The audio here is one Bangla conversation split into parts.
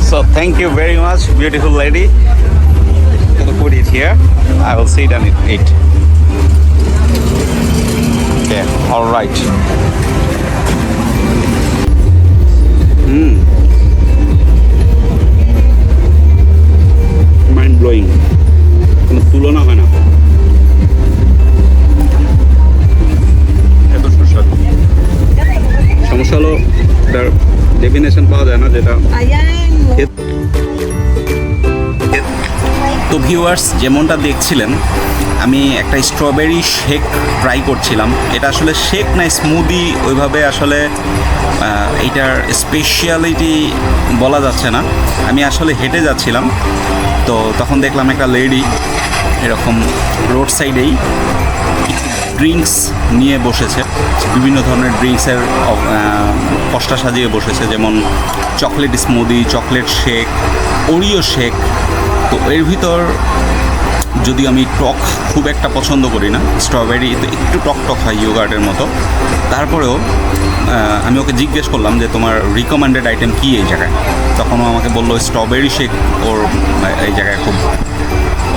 So thank you very much, beautiful lady. I'll put it here. I will sit and eat. Okay, all right. Mind blowing. কোনো তুলনা হয় না। এত সুস্বাদু। সমস্যা হলো এটার ডেফিনেশন পাওয়া যায় না, যেটা তো ভিউয়ার্স যেমনটা দেখছিলেন আমি একটা স্ট্রবেরি শেক ট্রাই করছিলাম। এটা আসলে শেক না স্মুদি ওইভাবে আসলে এইটার স্পেশালিটি বলা যাচ্ছে না। আমি আসলে হেঁটে যাচ্ছিলাম, তো তখন দেখলাম একটা লেডি এরকম রোড সাইডেই ড্রিঙ্কস নিয়ে বসেছে, বিভিন্ন ধরনের ড্রিঙ্কসের পসরা সাজিয়ে বসেছে, যেমন chocolate smoothie, chocolate shake, Oreo shake. তো এর ভিতর যদিও আমি টক খুব একটা পছন্দ করি না, স্ট্রবেরি তো একটু টক টক হয় ইয়োগার্টের মতো, তারপরেও আমি ওকে জিজ্ঞেস করলাম যে তোমার রিকমেন্ডেড আইটেম কী এই জায়গায়। তখন ও আমাকে বললো স্ট্রবেরি শেক ওর এই জায়গায় খুব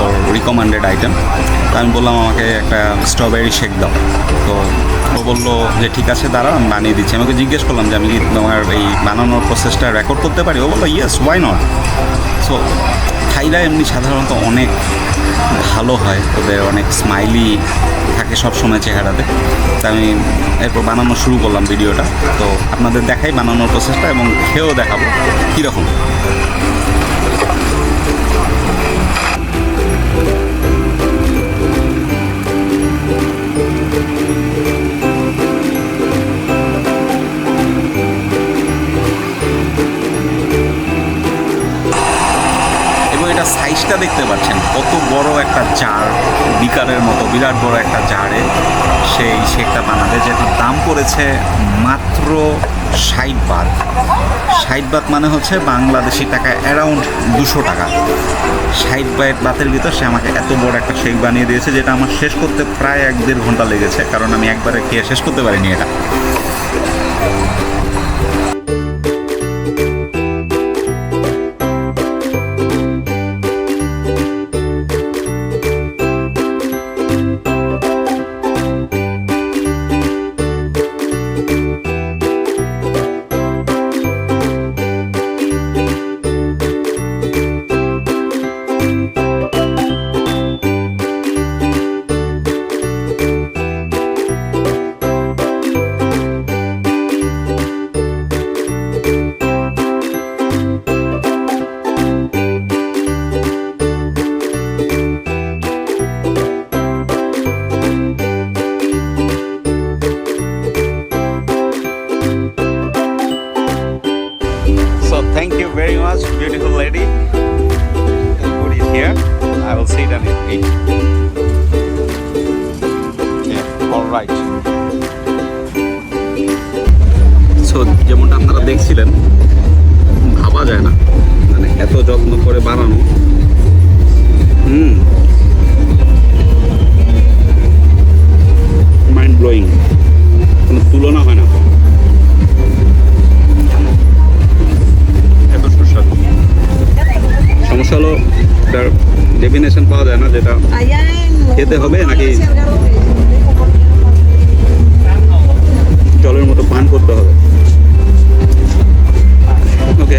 ওর রিকমেন্ডেড আইটেম। তো আমি বললাম আমাকে একটা স্ট্রবেরি শেক দাও। তো ও বললো যে ঠিক আছে দাঁড়াও আমি বানিয়ে দিচ্ছি। আমাকে জিজ্ঞেস করলাম যে আমি কি তোমার এই বানানোর প্রসেসটা রেকর্ড করতে পারি। ও বললো ইয়েস, ওয়াই নট। সো থাইরা এমনি সাধারণত অনেক ভালো হয়, ওদের অনেক স্মাইলি থাকে সবসময় চেহারাতে। তা আমি এরপর বানানো শুরু করলাম ভিডিওটা। তো আপনাদের দেখাই বানানোর প্রসেসটা এবং খেয়েও দেখাবো কীরকম। সাইজটা দেখতে পাচ্ছেন কত বড় একটা জার, বিকারের মতো বিরাট বড় একটা জারে সেই শেকটা বানাবে, যেটার দাম পড়েছে মাত্র 60 বাত। 60 বাত মানে হচ্ছে বাংলাদেশি টাকায় অ্যারাউন্ড 200 টাকা। 60 বাতের ভিতর সে আমাকে এত বড় একটা শেক বানিয়ে দিয়েছে, যেটা আমার শেষ করতে প্রায় 1-1.5 ঘন্টা লেগেছে, কারণ আমি একবারে খেয়ে শেষ করতে পারিনি এটা। Thank you very much, beautiful lady. I'll put it here. I will sit and eat. Yeah, all right. So, যেমনটা আপনারা দেখছিলেন, ভাবা যায় না মানে এত যত্ন করে বানানো। মাইন্ড ব্লোয়িং, কোনো তুলনা হয় না। সমস্যা হলো এটার ডেফিনেশন পাওয়া যায় না, যেটা খেতে হবে নাকি জলের মতো পান করতে হবে। ওকে।